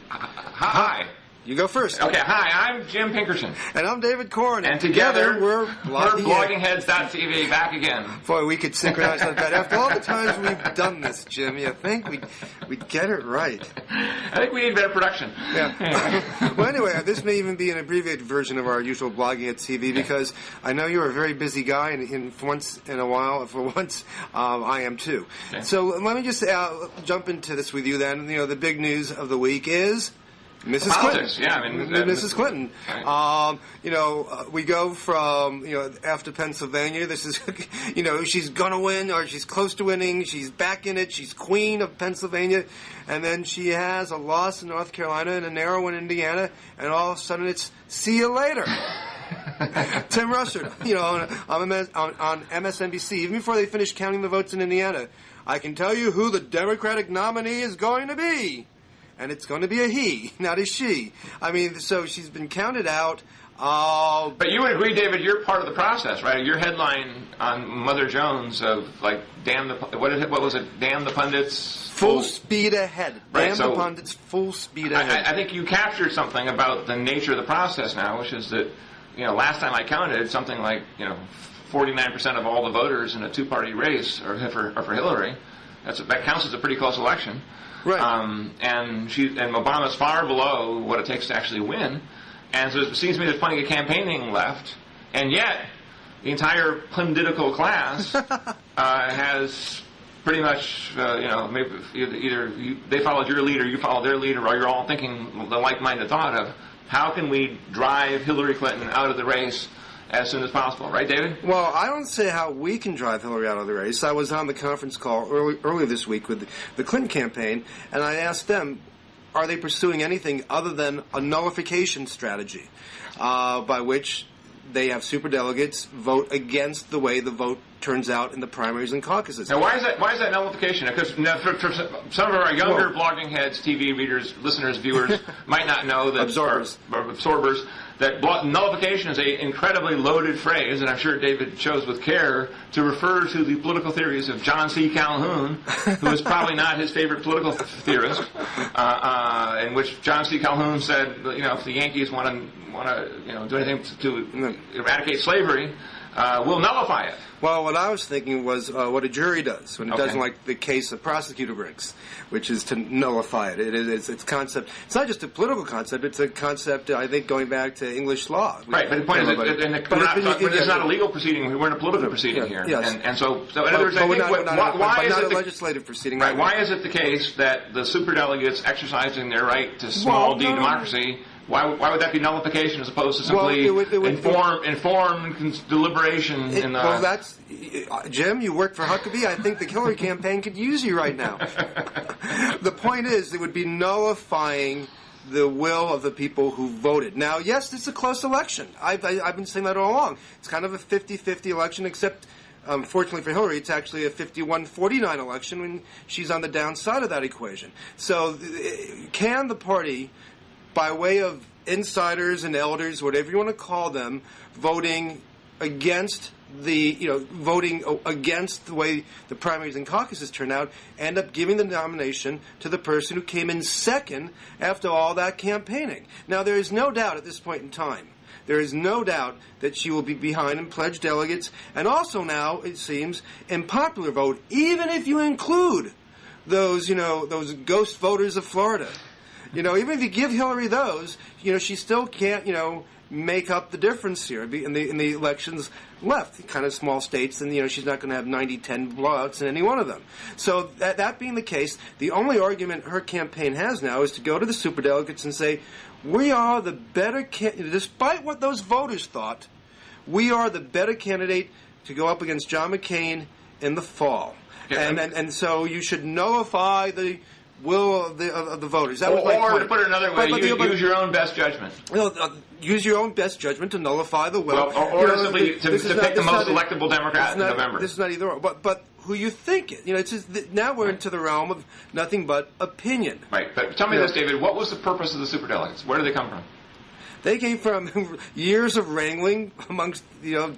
Hi. You go first. Okay, hi, I'm Jim Pinkerton. And I'm David Corn. And together, we're bloggingheads.tv, back again. Boy, we could synchronize that better. After all the times we've done this, Jim, you think we'd get it right. I think we need better production. Yeah. Well, anyway, this may even be an abbreviated version of our usual Blogging Heads TV, because I know you're a very busy guy, and for once in a while, I am too. Okay. So let me just jump into this with you then. The big news of the week is Mrs. Politics, Clinton. yeah, Mrs. Clinton. Right. We go from, after Pennsylvania, this is, she's going to win, or she's close to winning, she's back in it, she's queen of Pennsylvania, and then she has a loss in North Carolina and a narrow one in Indiana, and all of a sudden it's, see you later. Tim Russert, on MSNBC, even before they finish counting the votes in Indiana, I can tell you who the Democratic nominee is going to be. And it's going to be a he, not a she. I mean, so she's been counted out. But you would agree, David, you're part of the process, right? Your headline on Mother Jones of, damn the... What was it? Damn the pundits... Full speed ahead. Right, damn the pundits, full speed ahead. I think you captured something about the nature of the process now, which is that, last time I counted, something like, 49% of all the voters in a two-party race are for Hillary. That counts as a pretty close election. Right. And Obama's far below what it takes to actually win. And so it seems to me there's plenty of campaigning left. And yet, the entire political class has pretty much, maybe either they followed your lead or you followed their lead, or you're all thinking the like-minded thought of how can we drive Hillary Clinton out of the race as soon as possible, right, David? Well, I don't say how we can drive Hillary out of the race. I was on the conference call earlier this week with the Clinton campaign, and I asked them, are they pursuing anything other than a nullification strategy, by which they have superdelegates vote against the way the vote turns out in the primaries and caucuses. Now, why is that nullification? Because for some of our younger Blogging Heads, TV readers, listeners, viewers might not know that absorbers, that nullification is an incredibly loaded phrase, and I'm sure David chose with care to refer to the political theories of John C. Calhoun, who is probably not his favorite political theorist, in which John C. Calhoun said, if the Yankees want to do anything to eradicate slavery, we'll nullify it. Well, what I was thinking was what a jury does when it doesn't like the case a prosecutor brings, which is to nullify it. It's concept. It's not just a political concept. It's a concept, I think, going back to English law. Right, but the point is, it's not a legal proceeding. We're in a political proceeding here. Yes. And so in other words, I think why is it a legislative proceeding? Right. Why is it the case that the superdelegates exercising their right to small d democracy? Why would that be nullification as opposed to simply informed deliberation? Well, that's Jim. You work for Huckabee. I think the Hillary campaign could use you right now. The point is, it would be nullifying the will of the people who voted. Now, yes, it's a close election. I've been saying that all along. It's kind of a 50-50 election, except. Fortunately for Hillary, it's actually a 51-49 election when she's on the downside of that equation. So, can the party, by way of insiders and elders, whatever you want to call them, voting against the way the primaries and caucuses turn out, end up giving the nomination to the person who came in second after all that campaigning? Now, there is no doubt at this point in time. There is no doubt that she will be behind in pledged delegates, and also now, it seems, in popular vote, even if you include those ghost voters of Florida. Even if you give Hillary those, she still can't, make up the difference here in the elections left, kind of small states, and, she's not going to have 90-10 blowouts in any one of them. So that being the case, the only argument her campaign has now is to go to the superdelegates and say, we are the better candidate, despite what those voters thought, we are the better candidate to go up against John McCain in the fall. Yeah. And so you should nullify the will of the voters. That was my point. To put it another way, use your own best judgment. Use your own best judgment to nullify the will. Or simply to pick the most electable Democrat in November. This is not either or. But who you think it. It's just, now we're into the realm of nothing but opinion. Right. But tell me this, David. What was the purpose of the superdelegates? Where do they come from? They came from years of wrangling amongst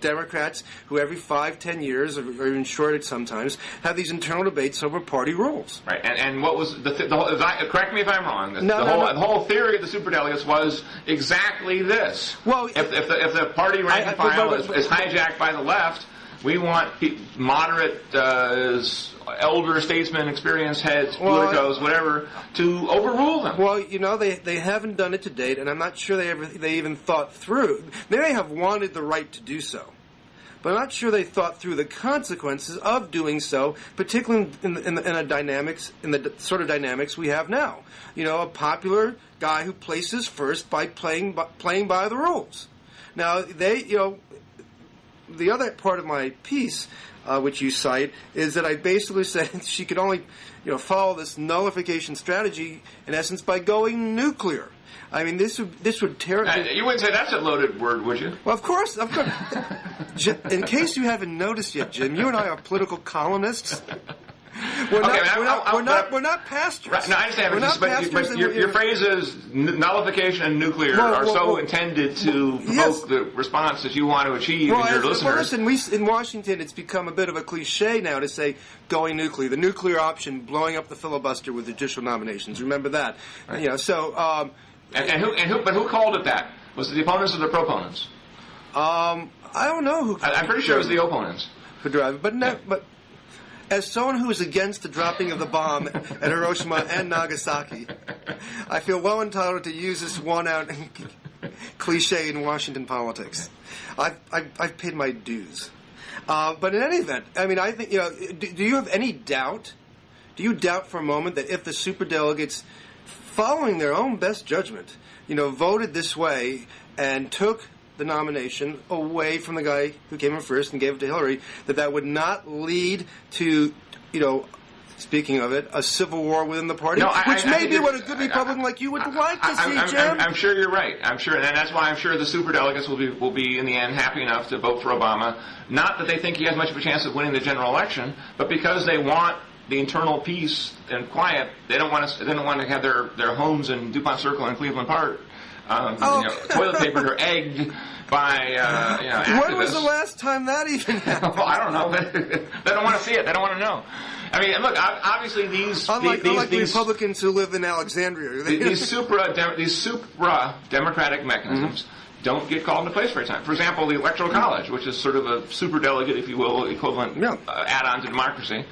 Democrats who every 5-10 years, or even shorter sometimes, have these internal debates over party rules. Right, and what was the whole? Correct me if I'm wrong. No. The whole theory of the superdelegates was exactly this. Well, if the party rank and file is hijacked by the left, we want moderate, elder statesmen, experienced heads, politicos, whatever, to overrule them. Well, they haven't done it to date, and I'm not sure they even thought through. They may have wanted the right to do so, but I'm not sure they thought through the consequences of doing so, particularly in the sort of dynamics we have now. A popular guy who places first by playing by the rules. Now the other part of my piece, which you cite, is that I basically said she could only, follow this nullification strategy in essence by going nuclear. I mean, this would tear. You wouldn't say that's a loaded word, would you? Well, of course. In case you haven't noticed yet, Jim, you and I are political columnists. We're not pastors. Right, no, I understand. But your phrases, nullification and nuclear, are so intended to provoke the response that you want to achieve in your listeners. Well, listen, in Washington, it's become a bit of a cliche now to say going nuclear. The nuclear option, blowing up the filibuster with judicial nominations. Remember that? Right. But who called it that? Was it the opponents or the proponents? I don't know who. I'm pretty sure it was the opponents. But as someone who is against the dropping of the bomb at Hiroshima and Nagasaki, I feel well entitled to use this worn-out cliche in Washington politics. I've paid my dues. But in any event, I mean, I think, do you have any doubt? Do you doubt for a moment that if the superdelegates, following their own best judgment, voted this way and took the nomination away from the guy who came in first and gave it to Hillary, that would not lead to, speaking of it, a civil war within the party, which may be what a good Republican like you would like to see, Jim. I'm sure you're right. I'm sure, and that's why I'm sure the superdelegates will be in the end happy enough to vote for Obama. Not that they think he has much of a chance of winning the general election, but because they want the internal peace and quiet. They don't want to have their homes in DuPont Circle and Cleveland Park toilet papered or egged by activists. When was the last time that even happened? Well, I don't know. They don't want to see it. They don't want to know. I mean, look. Obviously, these Republicans who live in Alexandria, these supra democratic mechanisms don't get called into place very time. For example, the Electoral College, which is sort of a superdelegate, if you will, equivalent add-on to democracy,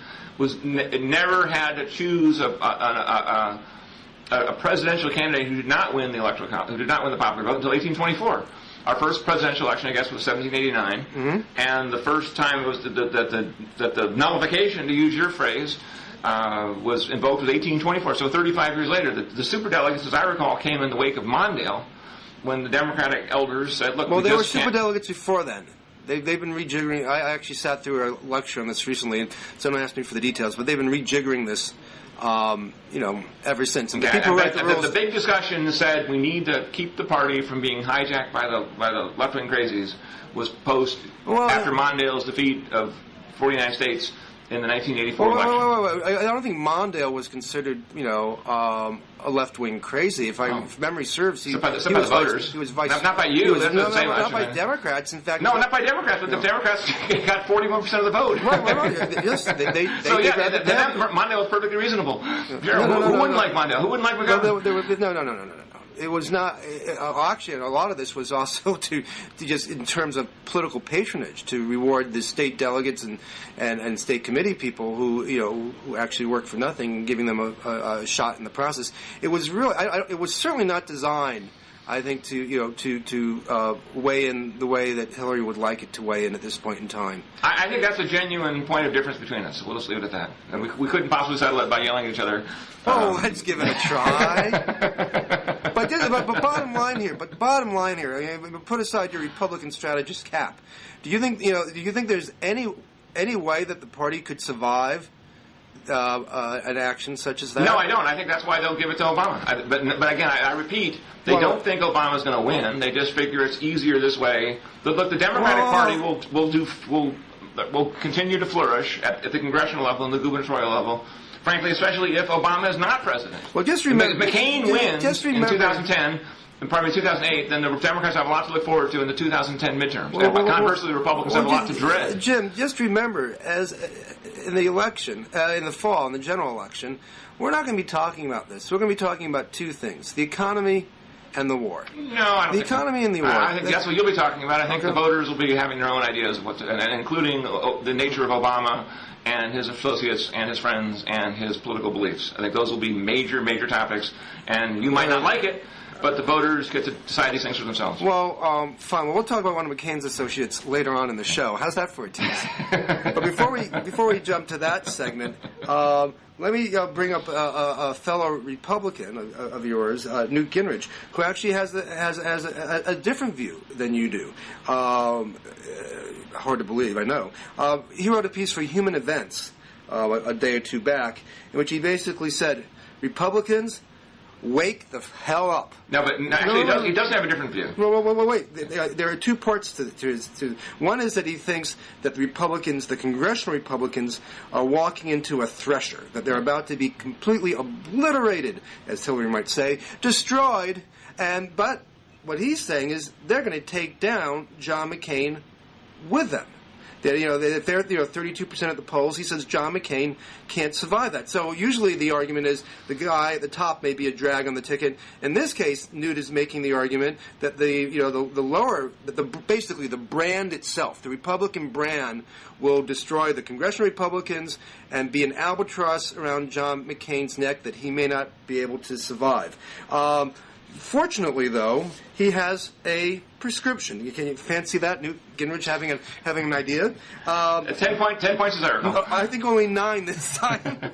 never had to choose a presidential candidate who did not win the Electoral College, who did not win the popular vote until 1824. Our first presidential election, I guess, was 1789, and the first time it was that the nullification, to use your phrase, was invoked was 1824. So 35 years later, the superdelegates, as I recall, came in the wake of Mondale, when the Democratic elders said, "Look, they were superdelegates before then." They've been rejiggering. I actually sat through a lecture on this recently, and someone asked me for the details, but they've been rejiggering this, ever since. And the big discussion said we need to keep the party from being hijacked by the left-wing crazies was after Mondale's defeat of 49 states in the 1984 election. I don't think Mondale was considered, a left-wing crazy. If memory serves, he was voters. He was vice. Not by you. Not by Democrats. In fact, not by Democrats. But the Democrats got 41% of the vote. Right. Yes, Mondale was perfectly reasonable. Who wouldn't like Mondale? Who wouldn't like McCain? No. It was not. Actually, a lot of this was also to just in terms of political patronage to reward the state delegates and state committee people who actually work for nothing, giving them a shot in the process. It was really. It was certainly not designed, I think, to weigh in the way that Hillary would like it to weigh in at this point in time. I think that's a genuine point of difference between us. We'll just leave it at that. And we couldn't possibly settle it by yelling at each other. Let's give it a try. But bottom line here, put aside your Republican strategist cap. Do you think there's any way that the party could survive an action such as that? No, I don't. I think that's why they'll give it to Obama. But again, I repeat, they don't think Obama's going to win. They just figure it's easier this way. Look, the Democratic Party will continue to flourish at the congressional level and the gubernatorial level. Frankly, especially if Obama is not president. Well, just remember, if McCain wins in 2010, Pardon me, 2008, then the Democrats have a lot to look forward to in the 2010 midterms. And conversely, the Republicans have a lot to dread. Jim, just remember, as in the election, in the fall, in the general election, we're not going to be talking about this. We're going to be talking about two things: the economy and the war. No, I don't the economy and the war. I think that's what you'll be talking about. I think the voters will be having their own ideas of what to, and including the nature of Obama and his associates and his friends and his political beliefs. I think those will be major, major topics, and you might not like it, but the voters get to decide these things for themselves. Well, fine. Well, we'll talk about one of McCain's associates later on in the show. How's that for a tease? But before we jump to that segment, let me bring up a fellow Republican of yours, Newt Gingrich, who actually has a different view than you do. Hard to believe, I know. He wrote a piece for Human Events a day or two back, in which he basically said, Republicans, wake the hell up. No, but actually, he does have a different view. Wait. There are two parts to his. One is that he thinks that the Republicans, the congressional Republicans, are walking into a thresher, that they're about to be completely obliterated, as Hillary might say, destroyed. But what he's saying is they're going to take down John McCain with them. If they're 32% at the polls, he says John McCain can't survive that. So usually the argument is the guy at the top may be a drag on the ticket. In this case, Newt is making the argument that basically the brand itself, the Republican brand, will destroy the congressional Republicans and be an albatross around John McCain's neck that he may not be able to survive. Fortunately, though, he has a prescription. Can you fancy that, Newt Gingrich having an idea? 10 points is there. I think only 9 this time.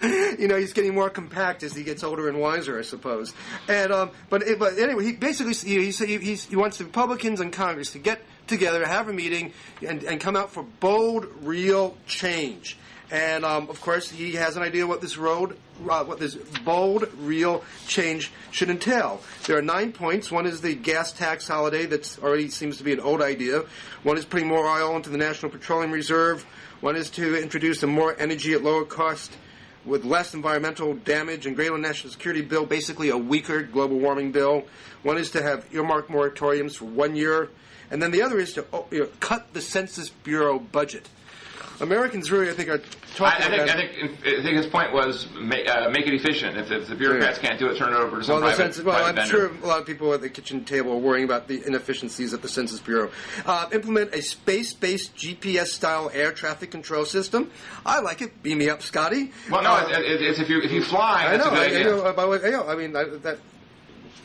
He's getting more compact as he gets older and wiser, I suppose. And but anyway, he basically he wants the Republicans and Congress to get together, have a meeting, and come out for bold, real change. And of course, he has an idea what this bold, real change should entail. There are 9 points. One is the gas tax holiday that already seems to be an old idea. One is putting more oil into the National Petroleum Reserve. One is to introduce more energy at lower cost with less environmental damage and greater national security bill, basically a weaker global warming bill. One is to have earmarked moratoriums for 1 year. And then the other is to cut the Census Bureau budget. Americans really, I think, are talking about... I think his point was make it efficient. If the bureaucrats can't do it, turn it over to some private I'm vendor. sure a lot of people at the kitchen table are worrying about the inefficiencies at the Census Bureau. Implement a space-based GPS-style air traffic control system. I like it. Beam me up, Scotty. Well, no, it's if you fly, that's a good idea.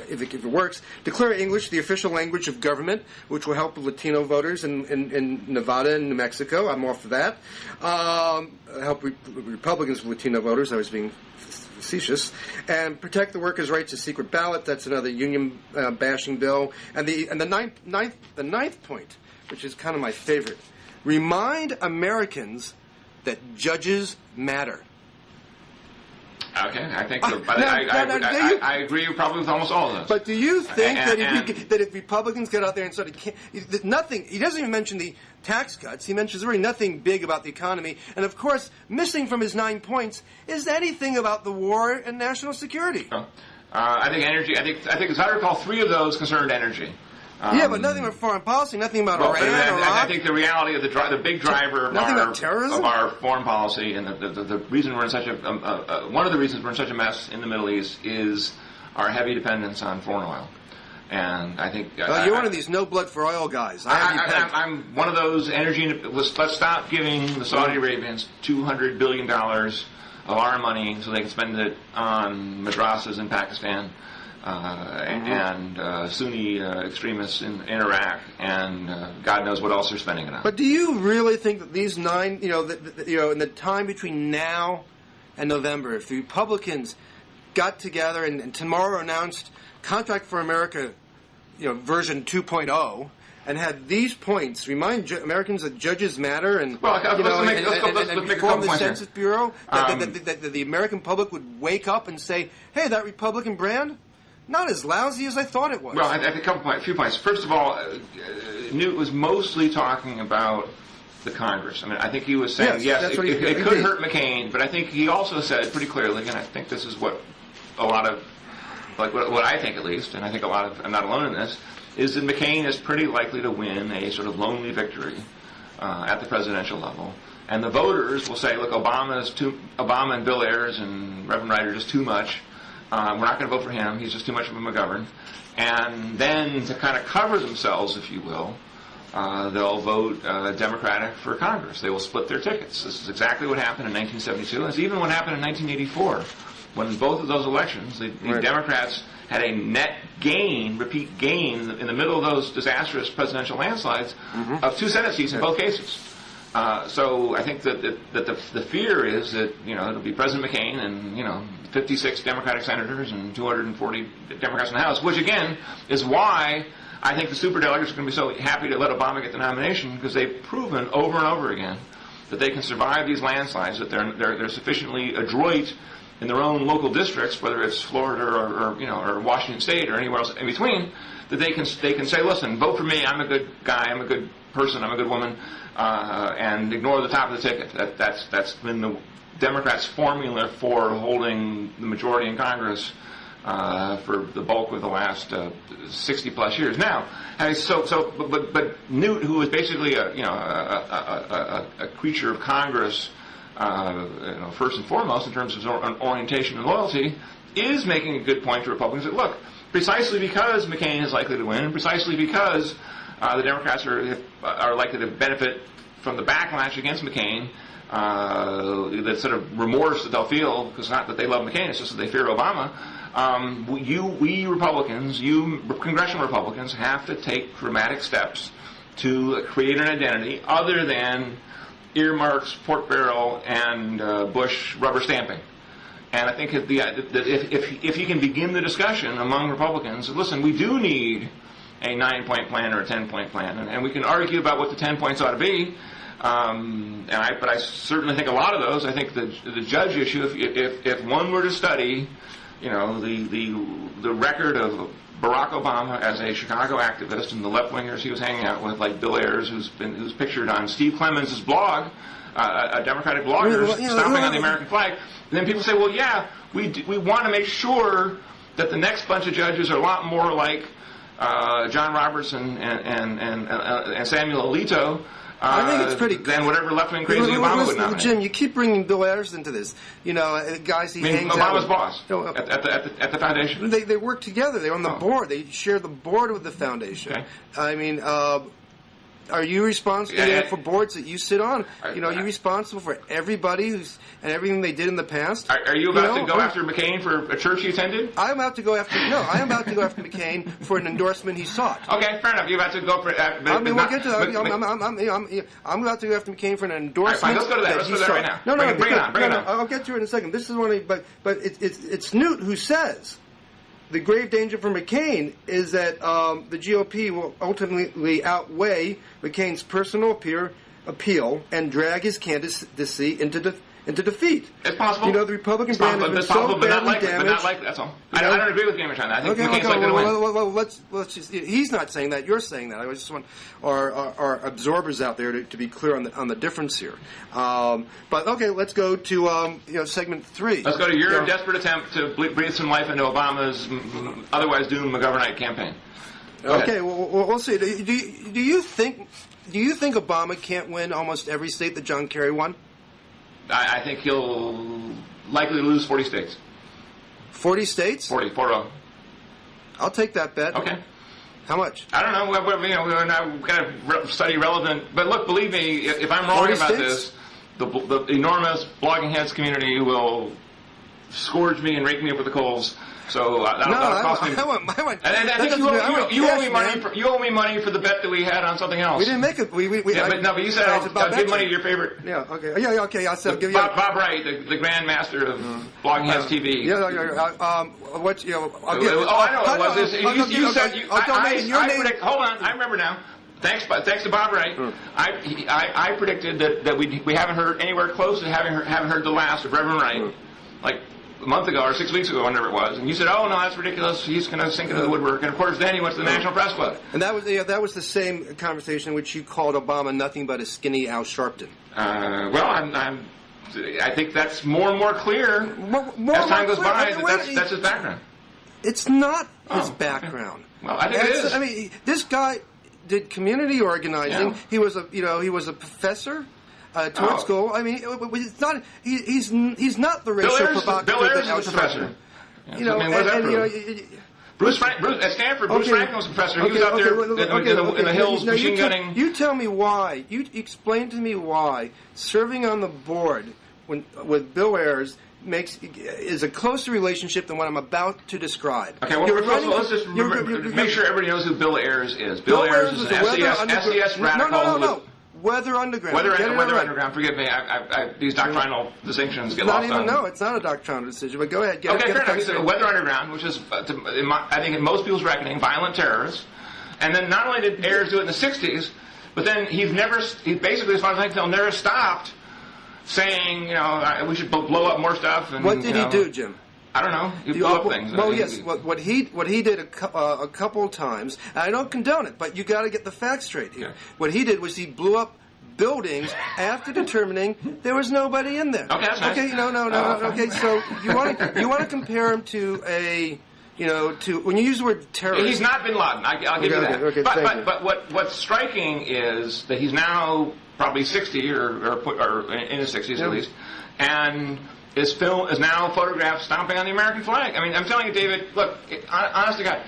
If it works, declare English the official language of government, which will help Latino voters in Nevada and New Mexico. I'm all for that. Help Republicans with Latino voters. I was being facetious. And protect the workers' right to secret ballot. That's another union bashing bill. And the ninth point, which is kind of my favorite, remind Americans that judges matter. Okay, I think I agree probably with almost all of this. But do you think that if Republicans get out there and sort of nothing, he doesn't even mention the tax cuts. He mentions really nothing big about the economy, and of course, missing from his 9 points is anything about the war and national security. I think energy. I think as I recall, 3 of those concerned energy. But nothing about foreign policy, nothing about Iran, Iraq. I think the reality of the big driver of our foreign policy, and the reason we're in such one of the reasons we're in such a mess in the Middle East is our heavy dependence on foreign oil. And I think you're one of these no blood for oil guys. I'm one of those energy. Let's stop giving the Saudi Arabians $200 billion of our money so they can spend it on madrasas in Pakistan. And Sunni extremists in Iraq, and God knows what else they're spending it on. But do you really think that these 9, in the time between now and November, if the Republicans got together and tomorrow announced Contract for America, version 2.0, and had these points, remind Americans that judges matter, and reform the Census Bureau, that the American public would wake up and say, "Hey, that Republican brand." Not as lousy as I thought it was. Well, I think a few points. First of all, Newt was mostly talking about the Congress. I mean, I think he was saying, it could hurt McCain, but I think he also said pretty clearly, and I think this is what a lot of like what I think at least, and I think I'm not alone in this, is that McCain is pretty likely to win a sort of lonely victory at the presidential level. And the voters will say, look, Obama and Bill Ayers and Reverend Wright are just too much. We're not going to vote for him. He's just too much of a McGovern. And then to kind of cover themselves, if you will, they'll vote Democratic for Congress. They will split their tickets. This is exactly what happened in 1972. It's even what happened in 1984, when both of those elections, the Democrats had a net gain, repeat gain, in the middle of those disastrous presidential landslides of 2 Senate seats in both cases. So I think that the fear is that it'll be President McCain and 56 Democratic senators and 240 Democrats in the House, which again is why I think the superdelegates are going to be so happy to let Obama get the nomination, because they've proven over and over again that they can survive these landslides, that they're sufficiently adroit in their own local districts, whether it's Florida or Washington State or anywhere else in between, that they can say, listen, vote for me. I'm a good guy. I'm a good person. I'm a good woman. And ignore the top of the ticket. That's been the Democrats' formula for holding the majority in Congress for the bulk of the last 60-plus years. Now, but Newt, who is basically a creature of Congress, first and foremost in terms of orientation and loyalty, is making a good point to Republicans that, look, precisely because McCain is likely to win, and precisely because the Democrats are likely to benefit from the backlash against McCain, that sort of remorse that they'll feel, because not that they love McCain, it's just that they fear Obama. We Republicans, congressional Republicans, have to take dramatic steps to create an identity other than earmarks, pork barrel, and Bush rubber stamping. And I think that if you can begin the discussion among Republicans, listen, we do need a 9-point plan or a 10-point plan, and we can argue about what the 10 points ought to be. But I certainly think a lot of those. I think the judge issue, if one were to study, the record of Barack Obama as a Chicago activist and the left-wingers he was hanging out with, like Bill Ayers, who's pictured on Steve Clemens' blog, a Democratic blogger stomping on the American flag. And then people say, well, yeah, we want to make sure that the next bunch of judges are a lot more like John Roberts and Samuel Alito. I think it's pretty than whatever left-wing crazy Obama would nominate. Jim, you keep bringing Bill Ayers into this. Guys he hangs Obama's out with. boss at the foundation. They work together. They're on the board. They share the board with the foundation. Okay. I mean, are you responsible for boards that you sit on? Are you responsible for everybody and everything they did in the past? Are you about to go after McCain for a church he attended? I am about to go after McCain for an endorsement he sought. Okay, fair we'll get to that. I'm about to go after McCain for an endorsement. All right, fine, let's go to that. Let's go to that right now. Bring it on. I'll get to it in a second. This is one, but it's Newt who says the grave danger for McCain is that the GOP will ultimately outweigh McCain's personal appeal and drag his candidacy into defeat. It's possible. The Republican brand has been so badly damaged. But not likely. That's all. I don't agree with Gamage on that. I think McCain's likely to win. Well, let's just. He's not saying that. You're saying that. I just want our absorbers out there to be clear on the difference here. But okay, let's go to segment 3. Let's go to your desperate attempt to breathe some life into Obama's otherwise doomed McGovernite campaign. Okay, well, we'll see. Do you think Obama can't win almost every state that John Kerry won? I think he'll likely lose 40 states. 40 states? 40. I'll take that bet. Okay. How much? I don't know. We've got to study relevant. But look, believe me, if I'm wrong about this, the enormous blogging heads community will scourge me and rake me up with the coals. So that'll cost me. I think you owe me money for the bet that we had on something else. We didn't make it. But you said I'll give money to your favorite. Yeah. Okay. Yeah. Okay. I said I'll give you. Bob Wright, the Grand Master of Blogging Heads TV. Yeah. I know what it was. You said I predict. Hold on. I remember now. Thanks to Bob Wright. I predicted that we haven't heard anywhere close to having heard the last of Reverend Wright, like a month ago or 6 weeks ago, whenever it was, and you said, "Oh no, that's ridiculous. He's going to sink into the woodwork." And of course, then he went to the National Press Club. And that was the same conversation in which you called Obama nothing but a skinny Al Sharpton. I think that's more and more clear as time goes by. That's his background. It's not his background. Well, I think it is. I mean, this guy did community organizing. Yeah. He was a professor toward school. I mean, it's not. He's not the racial provocateur. Bill Ayers is a professor. Yeah. You know, I mean, what does that prove? Bruce at Stanford, Bruce Franklin was a professor. He was out there in the hills machine gunning. You tell me why. You explain to me why serving on the board with Bill Ayers is a closer relationship than what I'm about to describe. Okay, well, let's just make sure everybody knows who Bill Ayers is. Bill Ayers is an SES radical. No. Weather Underground. Weather Underground. Forgive me. These doctrinal distinctions get lost on. No, it's not a doctrinal decision. But go ahead. Fair enough. He's a Weather Underground, which is, I think, in most people's reckoning, violent terrorists. And then not only did Ayers do it in the '60s, but then he basically, as far as I can tell, never stopped saying, we should blow up more stuff. And, what did he do, Jim? I don't know. He blew up things. Well, yes. What he did a couple of times, and I don't condone it, but you got to get the facts straight here. Okay. What he did was he blew up buildings after determining there was nobody in there. Okay, that's nice. Okay, no. Okay, so you want to compare him to to when you use the word terrorist. He's not Bin Laden. I'll give you that. Okay, but what's striking is that he's now probably 60 or in his 60s at least, and his film is now photographed stomping on the American flag. I mean, I'm telling you, David, look, honest to God,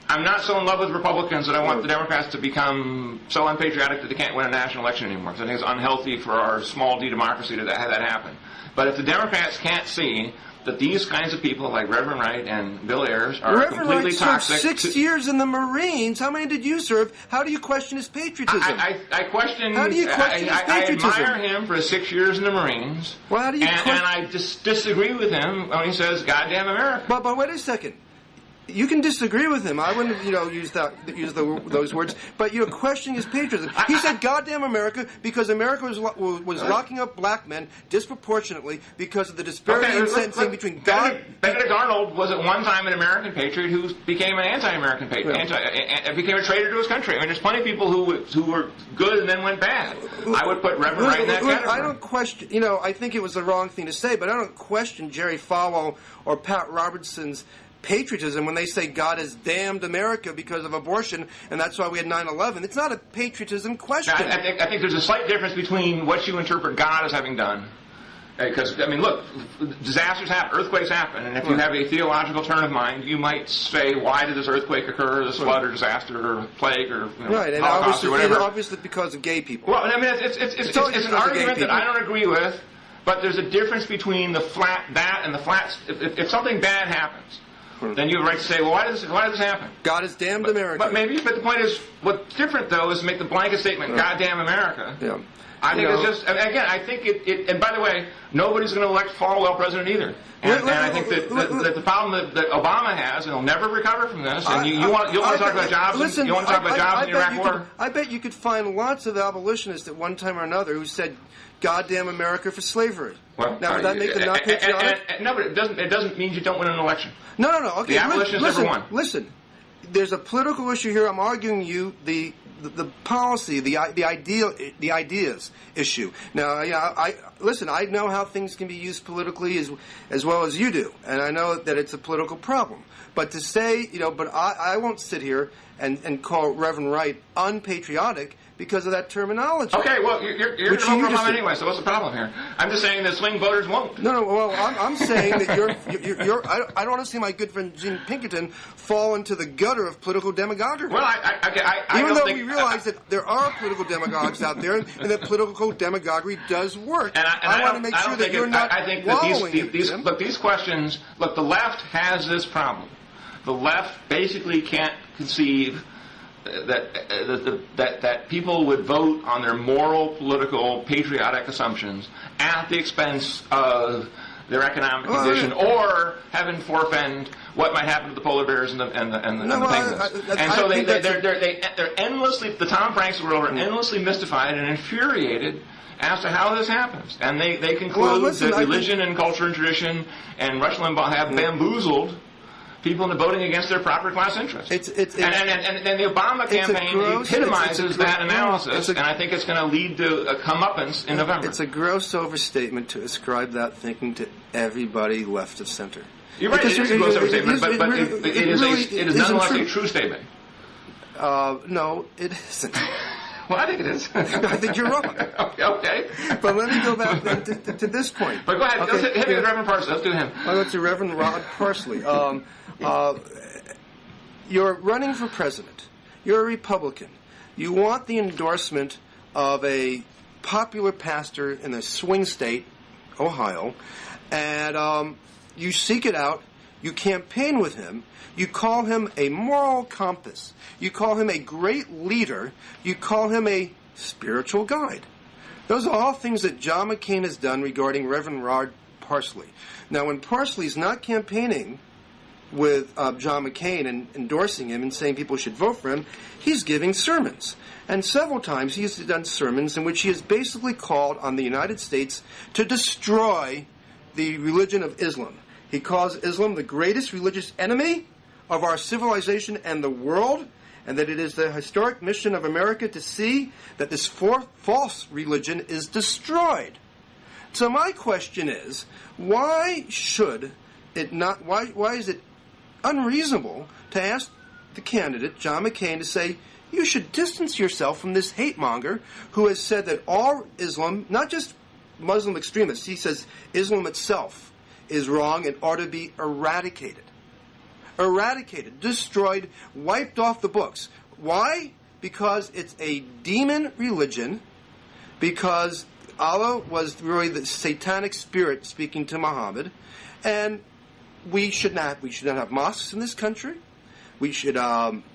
I'm not so in love with Republicans that I want the Democrats to become so unpatriotic that they can't win a national election anymore, because I think it's unhealthy for our small d democracy to have that happen. But if the Democrats can't see that these kinds of people like Reverend Wright and Bill Ayers are Reverend completely Wright toxic. Served 6 years in the Marines. How many did you serve? How do you question his patriotism? I question. How do you question his patriotism? I admire him for his 6 years in the Marines. Well, how do you and I disagree with him when he says "Goddamn America." But wait a second. You can disagree with him. I wouldn't, use those words. But you're questioning his patriotism. He said "goddamn America" because America was locking up black men disproportionately because of the disparity in sentencing between God. Benedict Arnold was at one time an American patriot who became an anti-American patriot, became a traitor to his country. I mean, there's plenty of people who were good and then went bad. I would put Reverend Wright in that category. I don't question. I think it was the wrong thing to say, but I don't question Jerry Falwell or Pat Robertson's patriotism when they say God has damned America because of abortion, and that's why we had 9/11. It's not a patriotism question. I think there's a slight difference between what you interpret God as having done. Because, I mean, look, disasters happen, earthquakes happen, and if you have a theological turn of mind, you might say, why did this earthquake occur, this flood or disaster or plague or Holocaust or whatever. And obviously because of gay people. Well, I mean, it's an argument that I don't agree with, but there's a difference between the flat, that and the flats. If something bad happens, then you have a right to say, well, why does this happen? God has damned America. But the point is, what's different, though, is to make the blanket statement, goddamn America. Yeah. I think it's just, again, I think it, and by the way, nobody's going to elect Falwell president either. And I think that the problem that Obama has, and he'll never recover from this, and you want to talk about jobs, you want to talk about jobs in the Iraq War? I bet you could find lots of abolitionists at one time or another who said, goddamn America for slavery. Well, now, would that make them not patriotic? No, but it doesn't mean you don't win an election. No. Okay, the abolitionists never won. Listen, there's a political issue here. I'm arguing you the policy, the ideas issue. Now, I know how things can be used politically as well as you do, and I know that it's a political problem. But to say, but I won't sit here and call Reverend Wright unpatriotic because of that terminology. Okay, well, you're going to vote for Obama anyway, so what's the problem here? I'm just saying that swing voters won't. No, well, I'm saying that you're I don't want to see my good friend Gene Pinkerton fall into the gutter of political demagoguery. Well, even though we realize that there are political demagogues out there, and that political demagoguery does work. And I want to make sure that you're not wallowing in it. These questions, the left has this problem. The left basically can't conceive that people would vote on their moral, political, patriotic assumptions at the expense of their economic condition, or having forfend what might happen to the polar bears and the penguins. So they're endlessly, the Tom Franks of the world are endlessly mystified and infuriated as to how this happens. And they conclude that religion and culture and tradition and Rush Limbaugh have bamboozled people into voting against their proper class interests. And the Obama campaign epitomizes that analysis, and I think it's going to lead to a comeuppance in November. It's a gross overstatement to ascribe that thinking to everybody left of center. You're right. It is a gross overstatement, but it is nonetheless a true statement. No, it isn't. Well, I think it is. I think you're wrong. Okay. But let me go back then to this point. But go ahead. Okay. Let's hit me with Reverend Parsley. Let's do him. I'll go to Reverend Rod Parsley. You're running for president. You're a Republican. You want the endorsement of a popular pastor in a swing state, Ohio, and you seek it out. You campaign with him. You call him a moral compass. You call him a great leader. You call him a spiritual guide. Those are all things that John McCain has done regarding Reverend Rod Parsley. Now, when Parsley's not campaigning with John McCain and endorsing him and saying people should vote for him, he's giving sermons. And several times he's done sermons in which he has basically called on the United States to destroy the religion of Islam. He calls Islam the greatest religious enemy of our civilization and the world, and that it is the historic mission of America to see that this false religion is destroyed. So my question is, why should it not? Why is it unreasonable to ask the candidate, John McCain, to say, you should distance yourself from this hate monger who has said that all Islam, not just Muslim extremists, he says Islam itself is wrong and ought to be eradicated. Eradicated, destroyed, wiped off the books. Why? Because it's a demon religion, because Allah was really the satanic spirit speaking to Muhammad, and we should not have mosques in this country. We should,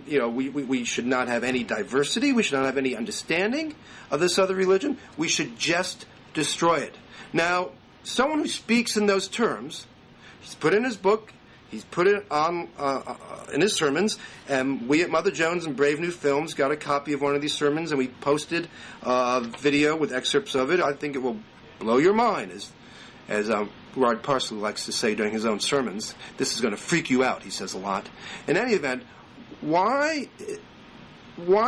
we should not have any diversity. We should not have any understanding of this other religion. We should just destroy it. Now, someone who speaks in those terms, he's put in his book, he's put it on in his sermons, and we at Mother Jones and Brave New Films got a copy of one of these sermons, and we posted a video with excerpts of it. I think it will blow your mind, as Rod Parsley likes to say during his own sermons. This is going to freak you out, he says a lot. In any event, why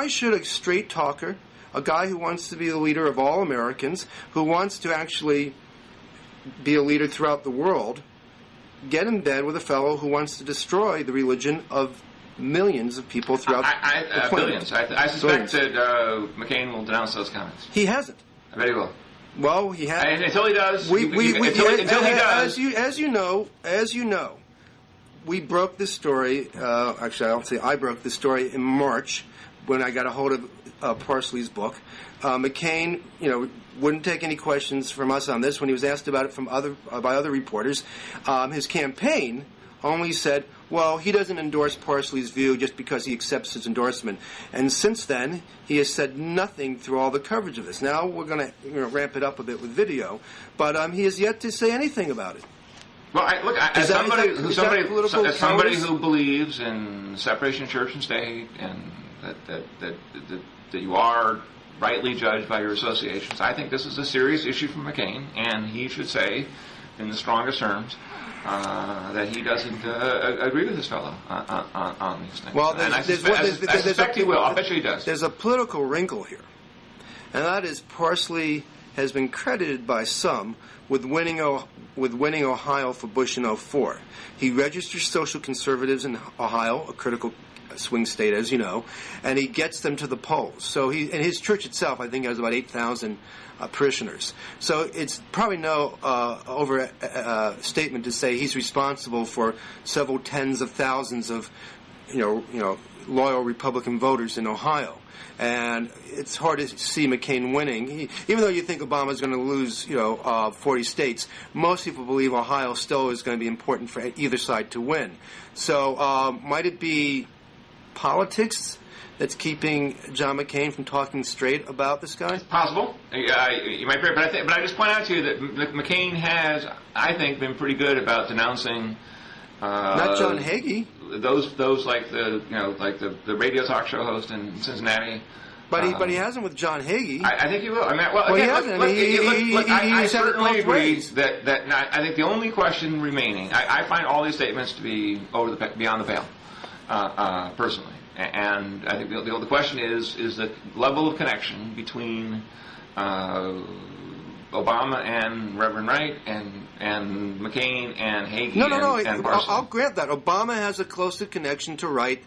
should a straight talker, a guy who wants to be the leader of all Americans, who wants to actually be a leader throughout the world, get in bed with a fellow who wants to destroy the religion of millions of people throughout the planet? Billions. I suspect that McCain will denounce those comments. He hasn't. I bet he will. Well, he has. And until he does, until he does. As you know, we broke this story. Actually, I don't say I broke the story in March when I got a hold of Parsley's book. McCain, wouldn't take any questions from us on this when he was asked about it by other reporters. His campaign only said, well, he doesn't endorse Parsley's view just because he accepts his endorsement. And since then, he has said nothing through all the coverage of this. Now we're going to ramp it up a bit with video, but he has yet to say anything about it. Well, as somebody who believes in separation of church and state, and that you are rightly judged by your associations, I think this is a serious issue for McCain, and he should say, in the strongest terms, that he doesn't agree with this fellow on these things. Well, I suspect he will. I'll bet you he does. There's a political wrinkle here, and that is Parsley has been credited by some with winning Ohio for Bush in 2004. He registers social conservatives in Ohio, a critical swing state, as you know, and he gets them to the polls. So and his church itself, I think, has about 8,000 parishioners. So it's probably no overstatement to say he's responsible for several tens of thousands of, loyal Republican voters in Ohio. And it's hard to see McCain winning. Even though you think Obama's going to lose, 40 states, most people believe Ohio still is going to be important for either side to win. So might it be politics that's keeping John McCain from talking straight about this guy? It's possible. You might be right, but I just point out to you that McCain has, I think, been pretty good about denouncing. Not John Hagee. Those like the radio talk show host in Cincinnati. But he hasn't with John Hagee. I think he will. I certainly agree that I think the only question remaining, I find all these statements to be beyond the pale, personally. And I think the question is the level of connection between Obama and Reverend Wright and McCain and Hagee and Parson. I'll grant that. Obama has a closer connection to Wright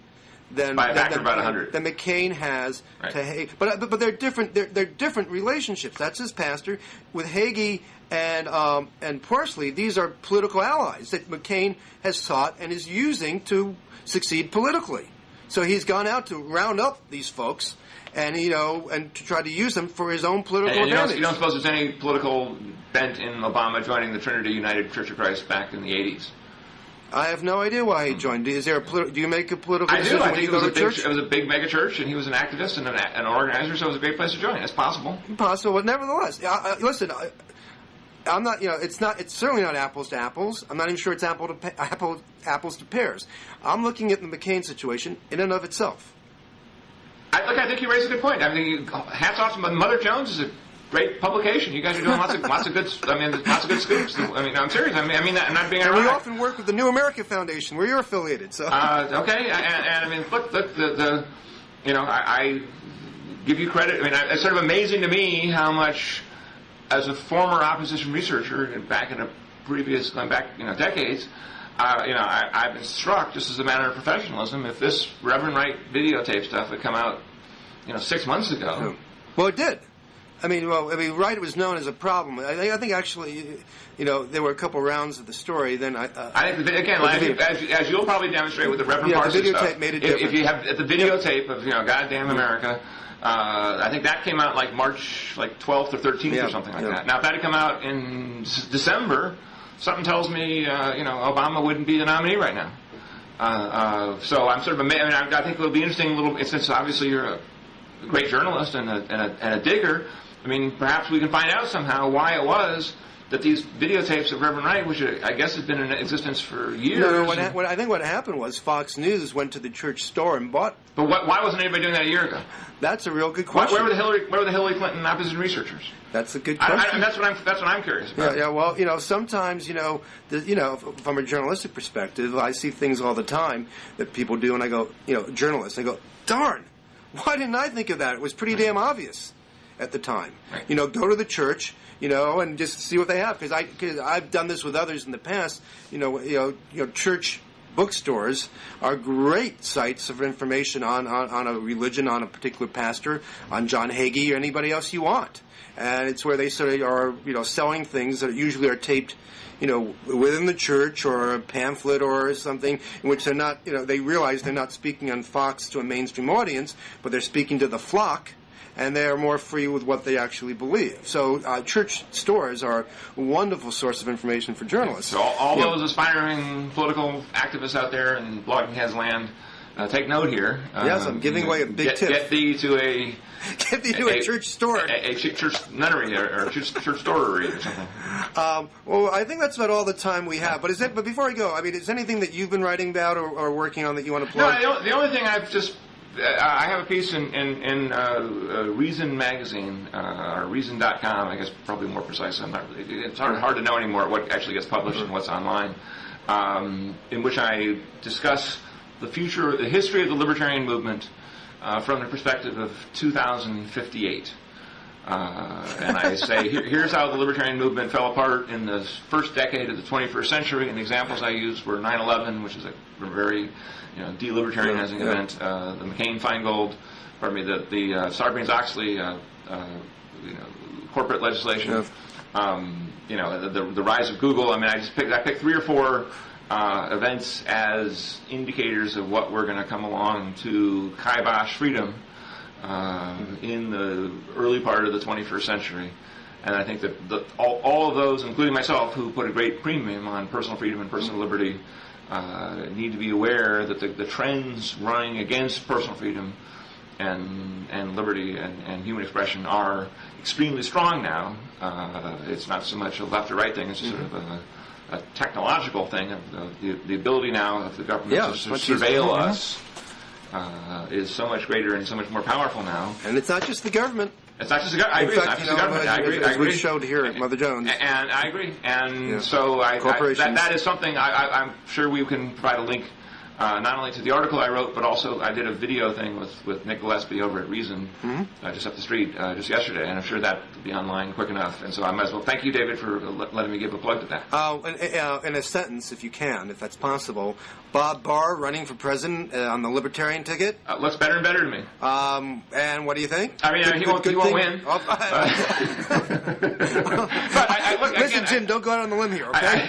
than McCain has to Hagee. But they're different. They're different relationships. That's his pastor. With Hagee and Parsley, these are political allies that McCain has sought and is using to succeed politically. So he's gone out to round up these folks and to try to use them for his own political advantage. You don't suppose there's any political bent in Obama joining the Trinity United Church of Christ back in the 80s? I have no idea why he joined. Is there do you make a political decision when you go to church? It was a big mega church, and he was an activist and an organizer, so it was a great place to join. It's possible. Possible, but nevertheless, listen. I'm not. It's not. It's certainly not apples to apples. I'm not even sure it's apples to pears. I'm looking at the McCain situation in and of itself. I think you raise a good point. I mean, hats off to Mother Jones is a great publication. You guys are doing lots of good. Lots of good scoops. I'm serious. I mean that. I'm not being ironic. We often work with the New America Foundation, where you're affiliated. So okay, and I mean, look, I give you credit. I mean, it's sort of amazing to me how much, as a former opposition researcher back in going back decades, I've been struck, just as a matter of professionalism, if this Reverend Wright videotape stuff had come out, 6 months ago. Well, it did. Wright was known as a problem. I think actually, there were a couple rounds of the story. Then I think as you'll probably demonstrate with the Reverend Parson the videotape stuff, made it different. If you have the videotape of goddamn America, I think that came out like March 12th or 13th or something like that. Now, if that had come out in December, something tells me Obama wouldn't be the nominee right now. So I'm sort of amazed. I think it'll be interesting since obviously you're a great journalist and a digger. Perhaps we can find out somehow why it was that these videotapes of Reverend Wright, which I guess has been in existence for years. No, I think what happened was Fox News went to the church store and bought. But why wasn't anybody doing that a year ago? That's a real good question. Where were the Hillary Clinton opposition researchers? That's a good question. That's what I'm curious about. Yeah. Well, sometimes from a journalistic perspective, I see things all the time that people do, and I go, journalists, I go, darn, why didn't I think of that? It was pretty damn obvious at the time. Right. Go to the church, and just see what they have. Because I've done this with others in the past. Church bookstores are great sites of information on a religion, on a particular pastor, on John Hagee, or anybody else you want. And it's where they sort of are, selling things that usually are taped, within the church or a pamphlet or something in which they're not, they realize they're not speaking on Fox to a mainstream audience, but they're speaking to the flock, and they are more free with what they actually believe. So church stores are a wonderful source of information for journalists. So all those aspiring political activists out there in Blogging Heads land, take note here. Yes, I'm giving away a big tip. Get thee to a church store. A church nunnery or church storery or something. Well, I think that's about all the time we have. But before I go, is anything that you've been writing about or working on that you want to plug? No, the only thing I have a piece in Reason magazine, or Reason.com, I guess probably more precise. It's hard to know anymore what actually gets published and what's online, in which I discuss the history of the libertarian movement from the perspective of 2058. And I say, here's how the libertarian movement fell apart in the first decade of the 21st century, and the examples I used were 9/11, which is a very de-libertarianizing event, the McCain-Feingold, the Sarbanes-Oxley, corporate legislation, the rise of Google. I picked 3 or 4 events as indicators of what we're going to come along to kibosh freedom in the early part of the 21st century. And I think that all of those, including myself, who put a great premium on personal freedom and personal liberty, need to be aware that the trends running against personal freedom and liberty and human expression are extremely strong now. It's not so much a left or right thing, it's sort of a technological thing. The ability now of the government to surveil us is so much greater and so much more powerful now. And it's not just the government. It's not just the government. I agree. It's not just the government. I agree. As we showed here at Mother Jones. And I agree. And so that is something I'm sure we can provide a link not only to the article I wrote, but also I did a video thing with Nick Gillespie over at Reason, just up the street, just yesterday, and I'm sure that will be online quick enough. And so I might as well thank you, David, for letting me give a plug to that. In a sentence, if you can, if that's possible, Bob Barr running for president on the Libertarian ticket. Looks better and better to me. And what do you think? I mean, he won't win. Look, listen, Jim, don't go out on the limb here, okay?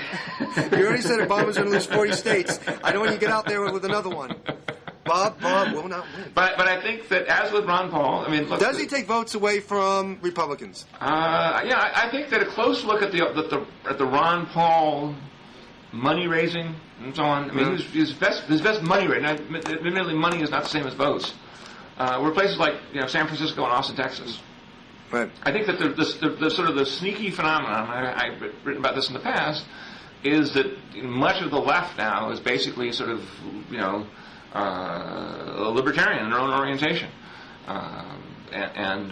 You already said Obama's going to lose 40 states. I don't want you to get out there with another one. Bob will not win. But I think that, as with Ron Paul, I mean, look, does he take votes away from Republicans? Yeah, I think that a close look at the Ron Paul money raising and so on. I mean, his best money raising. Admittedly, money is not the same as votes. Were places like San Francisco and Austin, Texas. Right. I think that the sort of the sneaky phenomenon, I've written about this in the past, is that much of the left now is basically sort of libertarian in their own orientation, and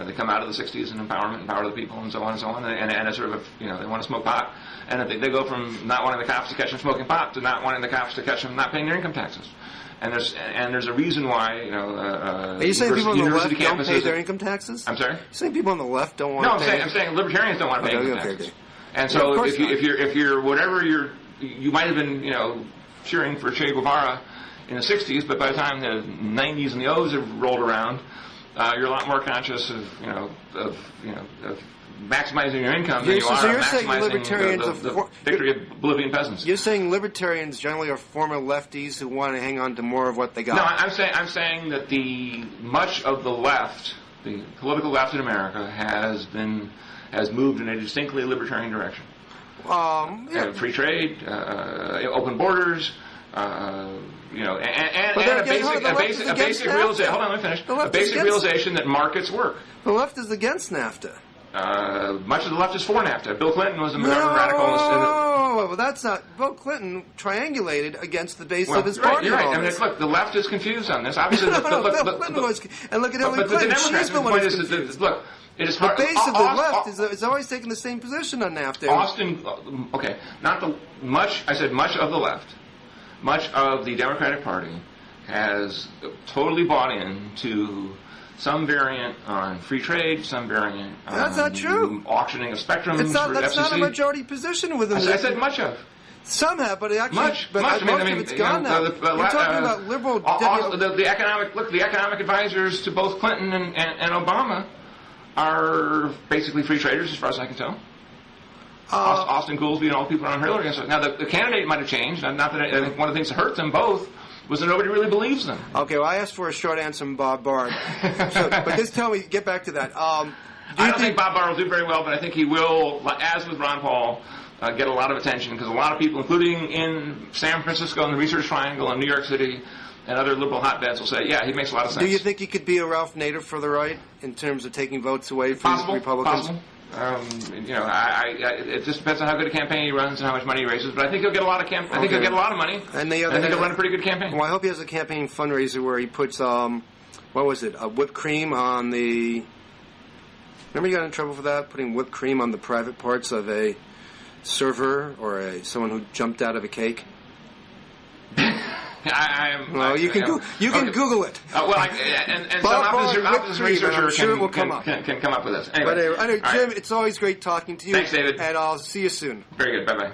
they come out of the '60s and empowerment, empower the people, and so on and so on, and it's sort of they want to smoke pot, and they go from not wanting the cops to catch them smoking pot to not wanting the cops to catch them not paying their income taxes. And there's a reason why Are you saying people on the left don't pay their income taxes? I'm sorry. You're saying people on the left don't want to pay? No, I'm saying libertarians don't want to pay income taxes. Okay. And so if you're whatever you might have been cheering for Che Guevara in the '60s, but by the time the '90s and the O's have rolled around, you're a lot more conscious of maximizing your income than you are maximizing the victory of Bolivian peasants. You're saying libertarians generally are former lefties who want to hang on to more of what they got. No, I'm saying that much of the left, the political left in America, has moved in a distinctly libertarian direction. Free trade, open borders. A basic realization. Hold on, let me finish. A basic realization that markets work. The left is against NAFTA. Much of the left is for NAFTA. Bill Clinton was a radical. Well, that's not. Bill Clinton triangulated against the base of his party. You're right. I mean, look, the left is confused on this. Obviously, Bill Clinton was, and look at Hillary Clinton. She's the one who's confused. Look, it is the base of the left is always taking the same position on NAFTA. I said much of the left. Much of the Democratic Party has totally bought into some variant on free trade, some variant on that's not true. Auctioning of spectrum. That's not a majority position within I said much of. Some have, but actually, most of it's gone now. We're talking about liberal. The economic advisors to both Clinton and Obama are basically free traders, as far as I can tell. Austin Goolsbee and all the people around Hillary. Now, the candidate might have changed. Not that I think one of the things that hurt them both was that nobody really believes them. Okay, well, I asked for a short answer from Bob Barr. But just tell me, get back to that. I don't think Bob Barr will do very well, but I think he will, as with Ron Paul, get a lot of attention because a lot of people, including in San Francisco and the Research Triangle and New York City and other liberal hotbeds, will say, yeah, he makes a lot of sense. Do you think he could be a Ralph Nader for the right in terms of taking votes away from Republicans? Possible. It just depends on how good a campaign he runs and how much money he raises. But I think he'll get a lot of I think he'll get a lot of money. And I think he'll run a pretty good campaign. Well, I hope he has a campaign fundraiser where he puts whipped cream on the. Remember, you got in trouble for that, putting whipped cream on the private parts of a server or someone who jumped out of a cake. You can Google it. And some opposition researcher can come up with this. Anyway, Jim, it's always great talking to you. Thanks, David. And I'll see you soon. Very good. Bye-bye.